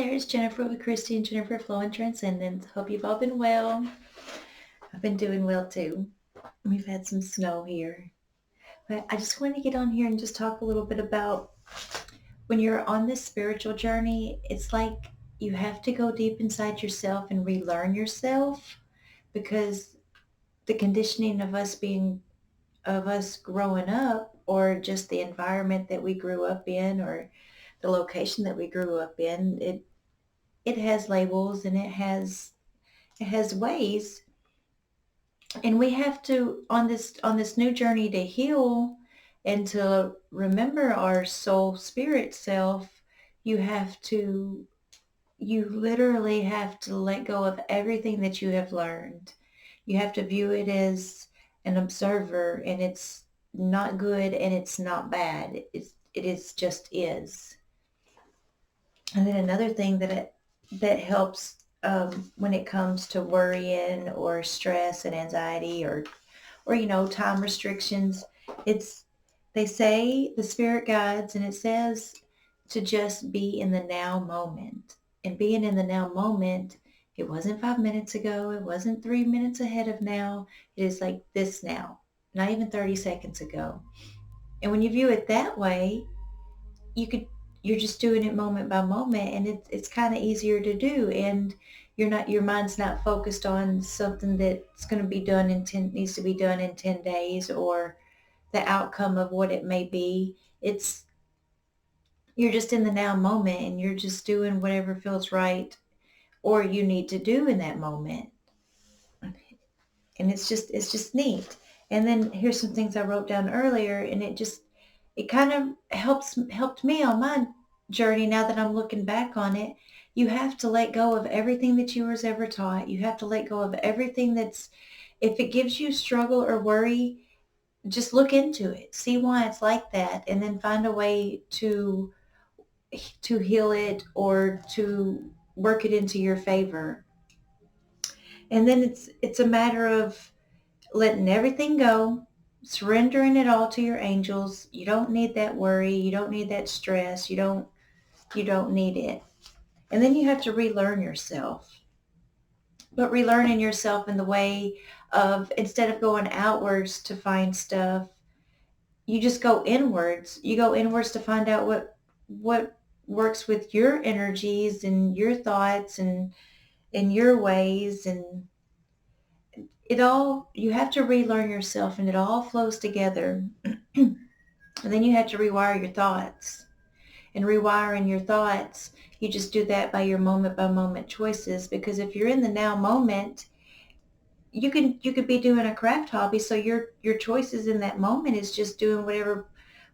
there, it's Jennifer with Christy and Jennifer Flow and Transcendence. Hope you've all been well. I've been doing well too. We've had some snow here. But I just wanted to get on here and just talk a little bit about when you're on this spiritual journey, it's like you have to go deep inside yourself and relearn yourself because the conditioning of us growing up, or just the environment that we grew up in, or the location that we grew up in, it has labels and it has ways, and we have to on this new journey to heal and to remember our soul spirit self. You literally have to let go of everything that you have learned. You have to view it as an observer, and it's not good and it's not bad. It is just is. And then another thing that helps when it comes to worrying or stress and anxiety, or time restrictions, it's they say the spirit guides, and it says to just be in the now moment. And being in the now moment, it wasn't 5 minutes ago, it wasn't 3 minutes ahead of now. It is like this now, not even 30 seconds ago. And when you view it that way, you could you're just doing it moment by moment, and it's kind of easier to do, and your mind's not focused on something that's going to be done in 10 needs to be done in 10 days, or the outcome of what it may be. It's You're just in the now moment, and you're just doing whatever feels right or you need to do in that moment. And it's just neat. And then here's some things I wrote down earlier, and it kind of helped me on my journey. Now that I'm looking back on it, you have to let go of everything that you was ever taught. You have to let go of everything if it gives you struggle or worry, just look into it, see why it's like that, and then find a way to heal it or to work it into your favor. And then it's a matter of letting everything go, surrendering it all to your angels. You don't need that worry. You don't need that stress. You don't need it. And then you have to relearn yourself. But relearning yourself in the way of, instead of going outwards to find stuff, you just go inwards. You go inwards to find out what works with your energies and your thoughts and your ways, and you have to relearn yourself, and it all flows together. And then you have to rewire your thoughts. And rewiring your thoughts, you just do that by your moment by moment choices, because if you're in the now moment, you could be doing a craft hobby, so your choices in that moment is just doing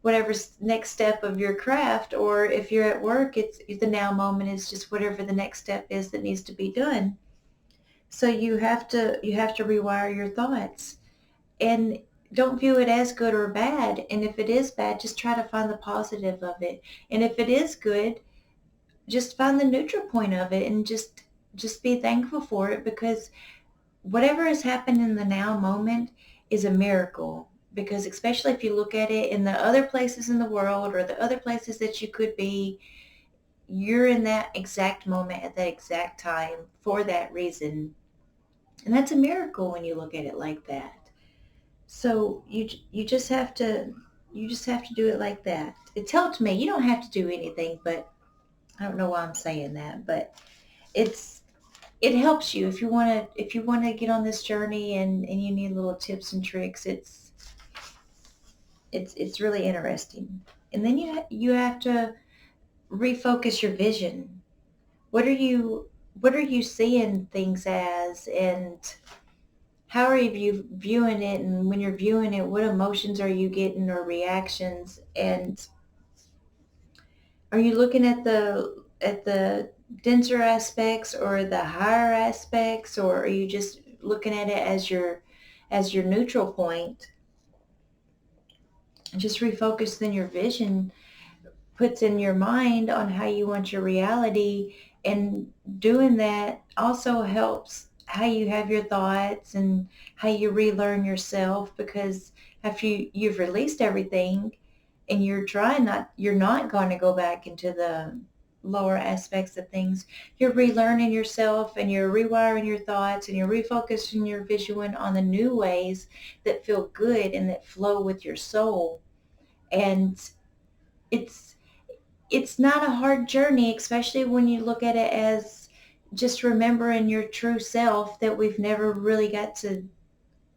whatever's next step of your craft. Or if you're at work, it's the now moment is just whatever the next step is that needs to be done. So you have to rewire your thoughts, and don't view it as good or bad. And if it is bad, just try to find the positive of it. And if it is good, just find the neutral point of it, and just be thankful for it, because whatever has happened in the now moment is a miracle. Because especially if you look at it in the other places in the world, or the other places that you could be, you're in that exact moment at that exact time for that reason. And that's a miracle when you look at it like that. So you just have to do it like that. It's helped me. You don't have to do anything, but I don't know why I'm saying that, but it's it helps you if you want to get on this journey, and you need little tips and tricks. It's really interesting. And then you have to refocus your vision. What are you seeing things as, and how are you viewing it? And when you're viewing it, what emotions are you getting, or reactions? And are you looking at the denser aspects or the higher aspects, or are you just looking at it as your neutral point? Just refocusing your vision puts in your mind on how you want your reality, and doing that also helps how you have your thoughts and how you relearn yourself. Because after you've released everything, and you're not going to go back into lower aspects of things. You're relearning yourself, and you're rewiring your thoughts, and you're refocusing your vision on the new ways that feel good and that flow with your soul. And it's it's not a hard journey, especially when you look at it as just remembering your true self that we've never really got to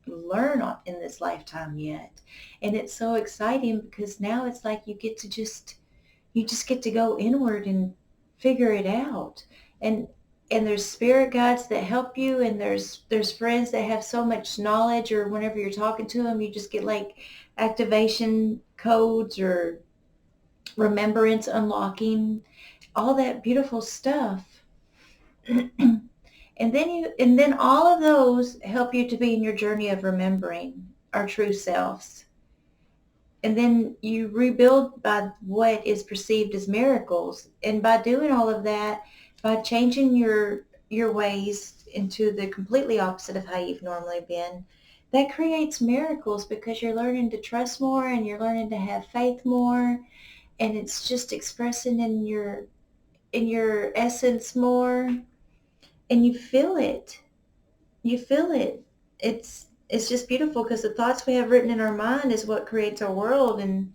learn in this lifetime yet. And it's so exciting because now it's like you just get to go inward and figure it out. And there's spirit guides that help you, and there's friends that have so much knowledge, or whenever you're talking to them you just get like activation codes or remembrance unlocking, all that beautiful stuff. And then all of those help you to be in your journey of remembering our true selves. And then you rebuild by what is perceived as miracles. And by doing all of that, by changing your ways into the completely opposite of how you've normally been, that creates miracles because you're learning to trust more, and you're learning to have faith more, and it's just expressing in your essence more, and you feel it. You feel it. It's just beautiful because the thoughts we have written in our mind is what creates our world. And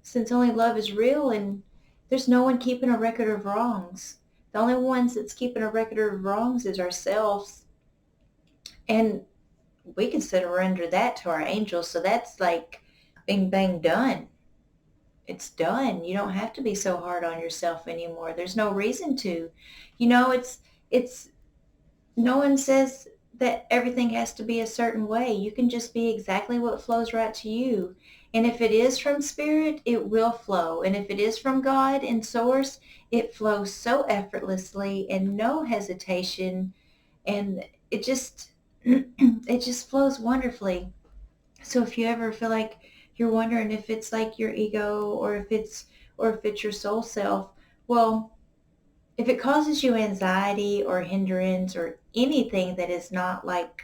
since only love is real, and there's no one keeping a record of wrongs. The only ones that's keeping a record of wrongs is ourselves. And we can surrender that to our angels. So that's like bing bang done. It's done. You don't have to be so hard on yourself anymore. There's no reason to. It's no one says that everything has to be a certain way. You can just be exactly what flows right to you. And if it is from spirit, it will flow. And if it is from God and source, it flows so effortlessly and no hesitation. And it just, it just flows wonderfully. So if you ever feel like you're wondering if it's like your ego, or if it's your soul self, well, if it causes you anxiety or hindrance or anything that is not like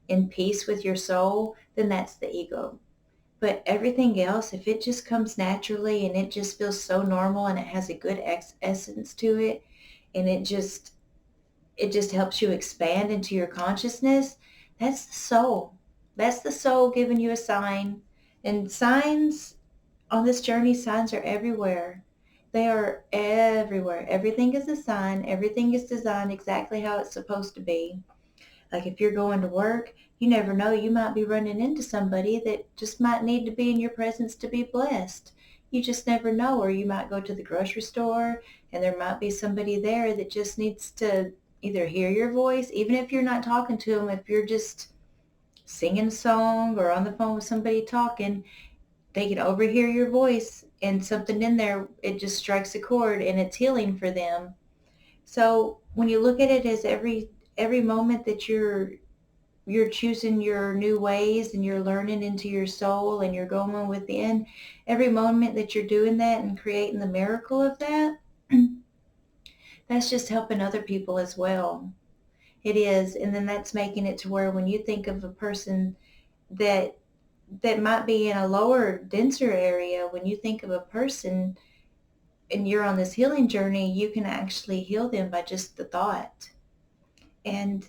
in peace with your soul, then that's the ego. But everything else, if it just comes naturally and it just feels so normal and it has a good essence to it, and it just helps you expand into your consciousness, that's the soul. That's the soul giving you a sign. And signs on this journey, signs are everywhere. They are everywhere. Everything is a sign. Everything is designed exactly how it's supposed to be. Like if you're going to work, you never know. You might be running into somebody that just might need to be in your presence to be blessed. You just never know. Or you might go to the grocery store and there might be somebody there that just needs to either hear your voice, even if you're not talking to them, if you're just singing a song or on the phone with somebody talking, they can overhear your voice, and something in there, it just strikes a chord and it's healing for them. So when you look at it as every moment that you're choosing your new ways and you're learning into your soul and you're going within, every moment that you're doing that and creating the miracle of that, that's just helping other people as well. It is. And then that's making it to where when you think of a person that might be in a lower, denser area, when you think of a person and you're on this healing journey, you can actually heal them by just the thought. And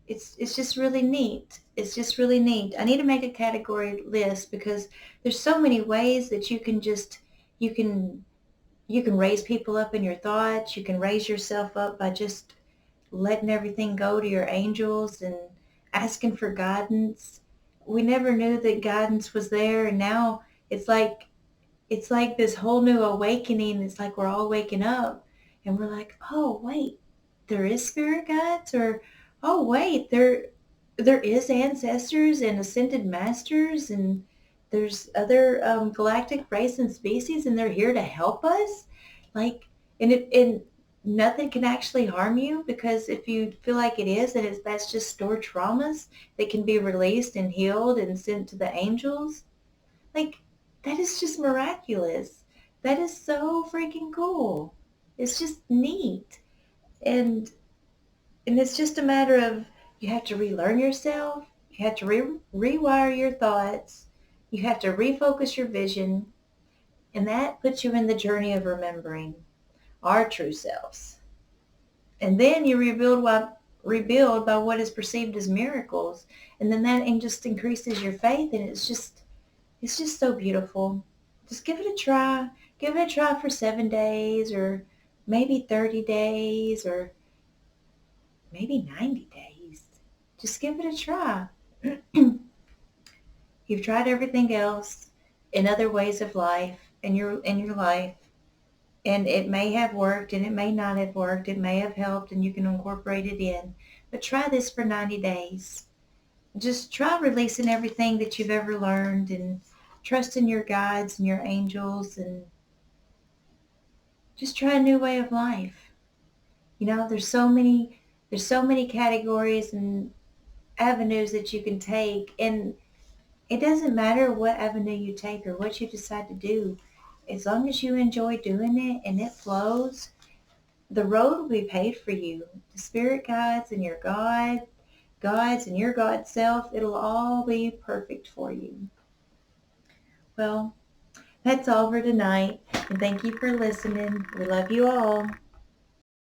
it's just really neat. It's just really neat. I need to make a category list because there's so many ways that you can you can raise people up in your thoughts. You can raise yourself up by just letting everything go to your angels and asking for guidance. We never knew that guidance was there, and now it's like it's like this whole new awakening. It's like we're all waking up and we're like, oh wait, there is spirit guides, or oh wait, there is ancestors and ascended masters, and there's other galactic race and species, and they're here to help us. Like, and nothing can actually harm you, because if you feel like it is, then that's just stored traumas that can be released and healed and sent to the angels. Like, that is just miraculous. That is so freaking cool. It's just neat. And it's just a matter of, you have to relearn yourself. You have to rewire your thoughts. You have to refocus your vision. And that puts you in the journey of remembering. our true selves. And then you rebuild by what is perceived as miracles. And then that just increases your faith, and it's just so beautiful. Just give it a try. Give it a try for 7 days, or maybe 30 days, or maybe 90 days. Just give it a try. You've tried everything else in other ways of life, in your life, and it may have worked and it may not have worked. It may have helped and you can incorporate it in. But try this for 90 days. Just try releasing everything that you've ever learned and trust in your guides and your angels, and just try a new way of life. There's so many categories and avenues that you can take, and it doesn't matter what avenue you take or what you decide to do. As long as you enjoy doing it and it flows, the road will be paved for you. The spirit guides and your guides and your God self, it'll all be perfect for you. Well, that's all for tonight, and thank you for listening. We love you all.